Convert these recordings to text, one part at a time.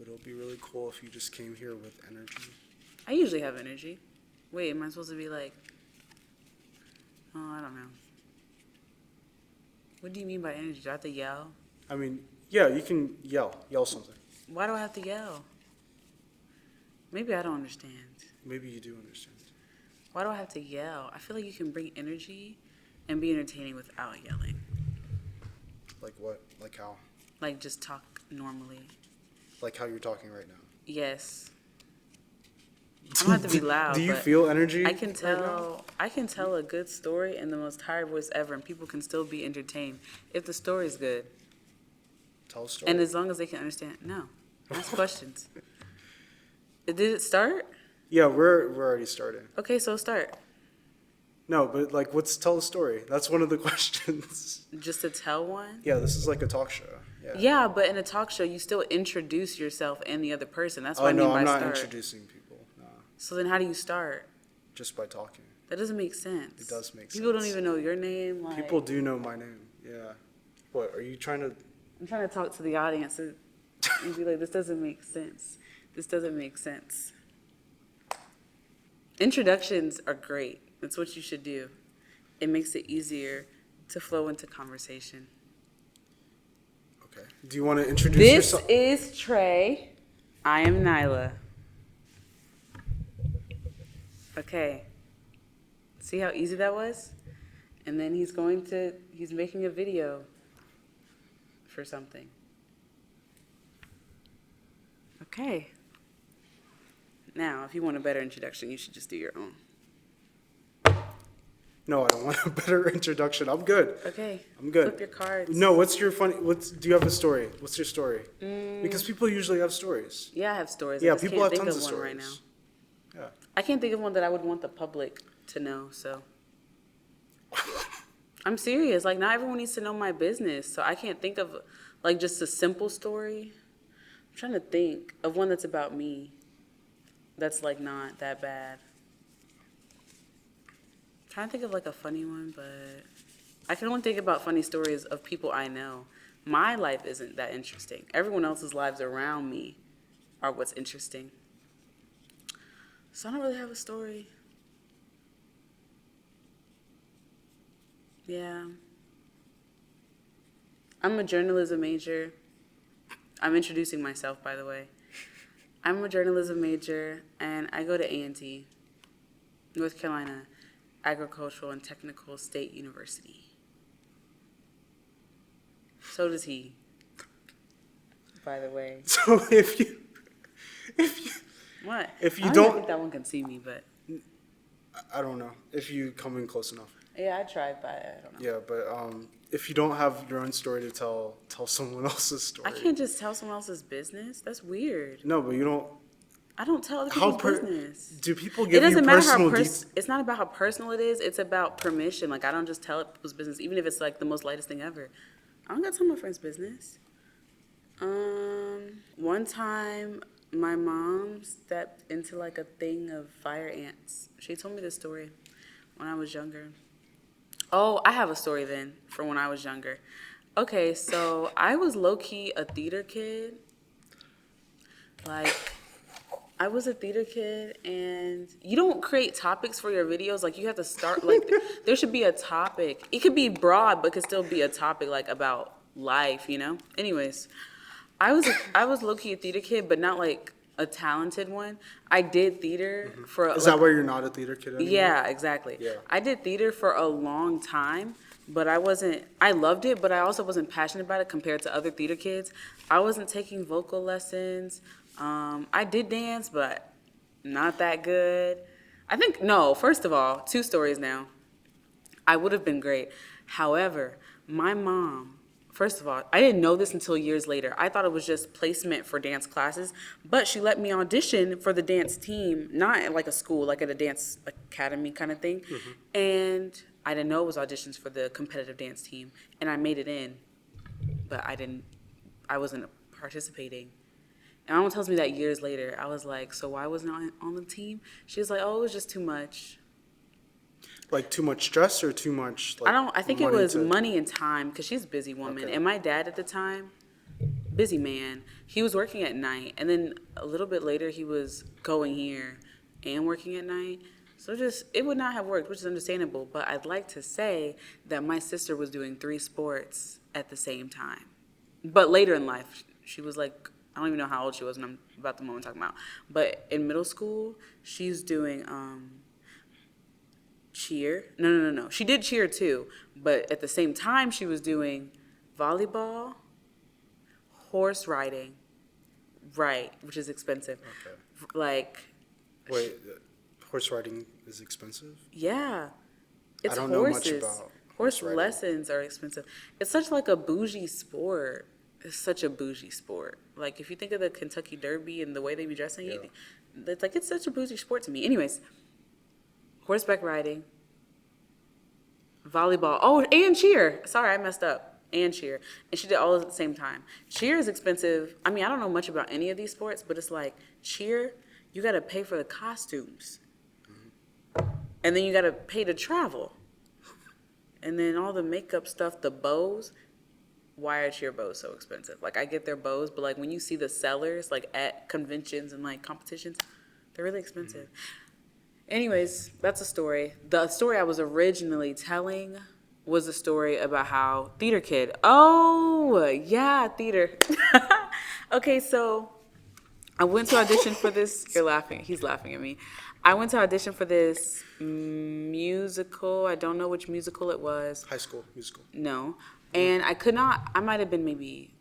but it'll be really cool if you just came here with energy. I usually have energy. Wait, am I supposed to be like, oh, I don't know. What do you mean by energy? Do I have to yell? I mean, yeah, you can yell something. Why do I have to yell? Maybe I don't understand. Maybe you do understand. Why do I have to yell? I feel like you can bring energy and be entertaining without yelling. Like what? Like how? Like just talk normally. Like how you're talking right now. Yes. I don't have to be loud. Do you but feel energy? I can right tell. now? I can tell a good story in the most tired voice ever, and people can still be entertained if the story's good. Tell a story. And as long as they can understand. No, ask questions. Did it start? Yeah, we're already starting. Okay, so start. No, but like, tell a story. That's one of the questions. Just to tell one. Yeah, this is like a talk show. Yeah. Yeah, but in a talk show, you still introduce yourself and the other person. That's what Oh I mean no, by I'm not start. introducing people. No, So then, how do you start? just by talking. That doesn't make sense. It does make People sense. don't even know your name. Like, People do know my name. Yeah. What are you trying to? I'm trying to talk to the audience and be like, this doesn't make sense. This doesn't make sense. Introductions are great. That's what you should do. It makes it easier to flow into conversation. Okay. Do you want to introduce This yourself? is Trey. I am Nyla. Okay. See how easy that was? And then he's making a video for something. Okay. Now, if you want a better introduction, you should just do your own. No, I don't want a better introduction. I'm good. Okay. I'm good. Flip your cards. No, do you have a story? What's your story? Because people usually have stories. Yeah, I have stories. Yeah, I just people can't have think tons of of one right now. stories. Yeah. I can't think of one that I would want the public to know, so. I'm serious. Like, not everyone needs to know my business, so I can't think of, like, just a simple story. I'm trying to think of one that's about me that's, like, not that bad. I'm trying to think of, like, a funny one, but I can only think about funny stories of people I know. My life isn't that interesting. Everyone else's lives around me are what's interesting. So I don't really have a story. Yeah. I'm a journalism major. I'm introducing myself, by the way. I'm a journalism major, and I go to A&T, North Carolina Agricultural and Technical State University. So does he, by the way. So if you What? If you I don't- think that one can see me, but I don't know if you come in close enough. yeah, I tried, but I don't know. Yeah, but if you don't have your own story to tell someone else's story. I can't just tell someone else's business. That's weird. No, but you don't. I don't tell other How people's business. do people It give you doesn't matter how personal details? it's not about how personal it is. It's about permission. Like, I don't just tell people's business, even if it's like the most lightest thing ever. I don't gotta tell my friend's business. One time my mom stepped into like a thing of fire ants. She told me this story when I was younger. Oh, I have a story then from when I was younger. Okay, so I was low-key a theater kid. Like, I was a theater kid, and you don't create topics for your videos. Like, you have to start, like, there should be a topic. It could be broad, but could still be a topic, like, about life, you know? Anyways, I was low-key a theater kid, but not, like, a talented one. I did theater for, Is that why you're not a theater kid anymore? yeah, exactly. Yeah. I did theater for a long time, but I loved it, but I also wasn't passionate about it compared to other theater kids. I wasn't taking vocal lessons. I did dance, but not that good. First of all, 2 stories now. I would have been great. However, my mom, first of all, I didn't know this until years later. I thought it was just placement for dance classes, but she let me audition for the dance team, not at like a school, like at a dance academy kind of thing. And I didn't know it was auditions for the competitive dance team, and I made it in, but I wasn't participating. And my mom tells me that years later. I was like, so why wasn't I on the team? She was like, oh, it was just too much. Like too much stress or too much? Like, I think it money was to- money and time, because she's a busy woman. Okay. And my dad at the time busy man. He was working at night, and then a little bit later he was going here and working at night. So just it would not have worked, which is understandable. But I'd like to say that my sister was doing 3 sports at the same time. But later in life, she was like, I don't even know how old she was when I'm about the moment I'm talking about. But in middle school, she's doing cheer. No. She did cheer too, but at the same time she was doing volleyball, horse riding, right, which is expensive. Okay. Like, Wait, horse riding is expensive? yeah, it's I don't horses. know much about Horse horse riding. lessons are expensive. It's such like a bougie sport. It's such a bougie sport. Like if you think of the Kentucky Derby and the way they be dressing, Yeah. it's such a bougie sport to me. Anyways, horseback riding, volleyball. Oh, and cheer. Sorry, I messed up. And cheer. And she did all at the same time. Cheer is expensive. I mean, I don't know much about any of these sports, but it's like cheer, you got to pay for the costumes. And then you got to pay to travel. And then all the makeup stuff, the bows. Why are cheer bows so expensive? Like, I get their bows, but like when you see the sellers, like at conventions and like competitions, they're really expensive. Anyways, that's a story. The story I was originally telling was a story about how theater kid. Oh, yeah, theater. Okay, so I went to audition for this. You're laughing. He's laughing at me. I went to audition for this musical. I don't know which musical it was. High school musical. No. And I could not, I might have been maybe,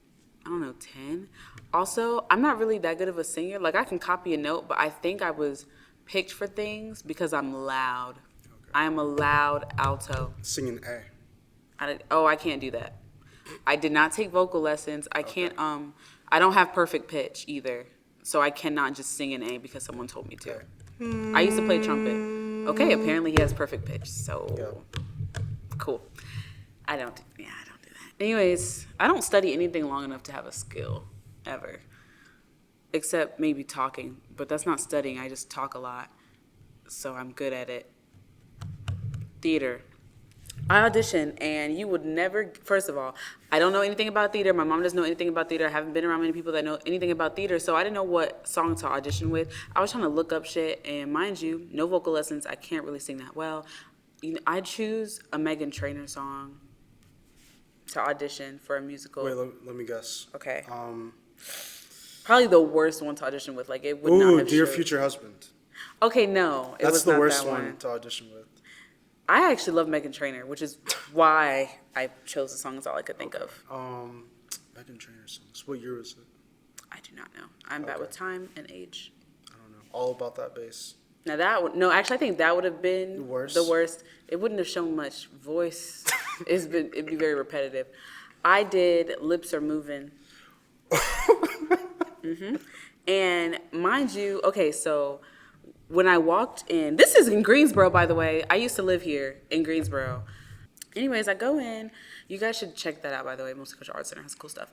I don't know, 10. Also, I'm not really that good of a singer. Like, I can copy a note, but I think I was picked for things because I'm loud. Okay. I am a loud alto. Singing A. I can't do that. I did not take vocal lessons. I can't, I don't have perfect pitch either. So I cannot just sing an A because someone told me to. Okay. I used to play trumpet. Okay, apparently he has perfect pitch. So, Yeah. cool. I don't do that. Anyways, I don't study anything long enough to have a skill, ever. Except maybe talking, but that's not studying. I just talk a lot. So I'm good at it. Theater. I auditioned, and you would never, first of all, I don't know anything about theater. My mom doesn't know anything about theater. I haven't been around many people that know anything about theater, so I didn't know what song to audition with. I was trying to look up shit, and mind you, no vocal lessons. I can't really sing that well. I choose a Meghan Trainor song to audition for a musical. Wait, let me guess. Okay. Probably the worst one to audition with. Like, it would not have Dear showed. Future Husband. Okay, no. It That's was the not worst that one to audition with. I actually love Meghan Trainor, which is why I chose the song. That's all I could think of. Meghan Trainor songs. What year was it? I do not know. I'm bad with time and age. I don't know. All About That Bass. Now actually I think that would have been Worse? the worst. It wouldn't have shown much voice. It'd be very repetitive. I did Lips Are Moving. And mind you, okay, so when I walked in, this is in Greensboro, by the way. I used to live here in Greensboro. Anyways, I go in. You guys should check that out, by the way. Multicultural Arts Center has cool stuff.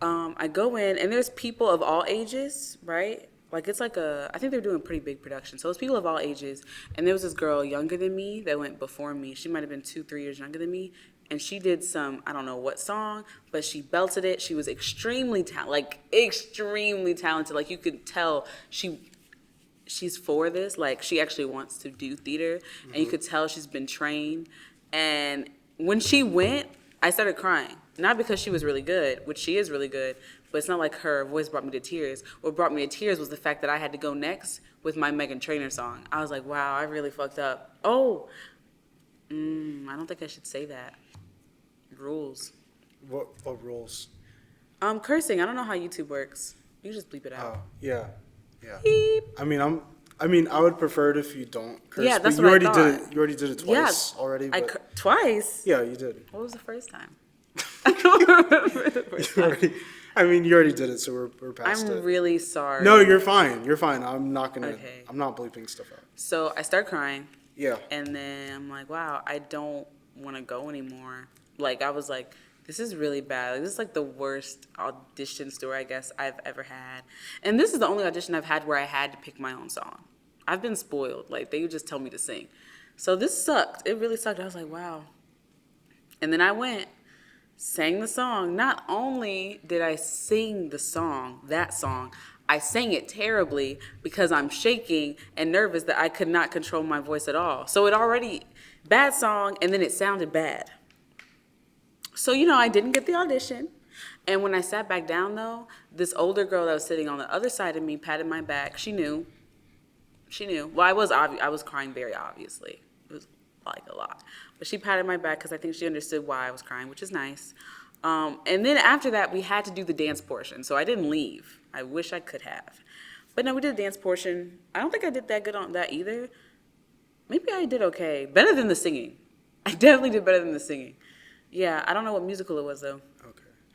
I go in, and there's people of all ages, right? Like, it's like I think they're doing a pretty big production. So it's people of all ages. And there was this girl younger than me that went before me. She might have been 2-3 years younger than me. And she did some, I don't know what song, but she belted it. She was extremely talented. Like, you could tell she's for this. Like, she actually wants to do theater. And you could tell she's been trained. And when she went, I started crying. Not because she was really good, which she is really good, but it's not like her voice brought me to tears. What brought me to tears was the fact that I had to go next with my Meghan Trainor song. I was like, wow, I really fucked up. Oh, I don't think I should say that. Rules. What rules? Cursing. I don't know how YouTube works. You just bleep it out. Oh, yeah. Beep. I mean, I would prefer it if you don't curse. Yeah, that's but what I you thought. You already did it twice already. But Twice? yeah, you did. What was the first time? I don't remember the first time. You already did it, so we're past it. I'm really sorry. No, you're fine. You're fine. I'm not gonna. Okay. I'm not bleeping stuff out. So I start crying. Yeah. And then I'm like, wow, I don't want to go anymore. Like, I was like, this is really bad. Like, this is like the worst audition story, I guess, I've ever had. And this is the only audition I've had where I had to pick my own song. I've been spoiled. Like, they would just tell me to sing. So this sucked. It really sucked. I was like, wow. And then I went sang the song. Not only did I sing the song, that song, I sang it terribly because I'm shaking and nervous that I could not control my voice at all. So it already, bad song, and then it sounded bad. So, I didn't get the audition. And when I sat back down, though, this older girl that was sitting on the other side of me patted my back. She knew. Well, I was crying very obviously. It was like a lot. But she patted my back because I think she understood why I was crying, which is nice. And then after that, we had to do the dance portion. So I didn't leave. I wish I could have. But no, we did the dance portion. I don't think I did that good on that either. Maybe I did okay. Better than the singing. I definitely did better than the singing. Yeah, I don't know what musical it was, though.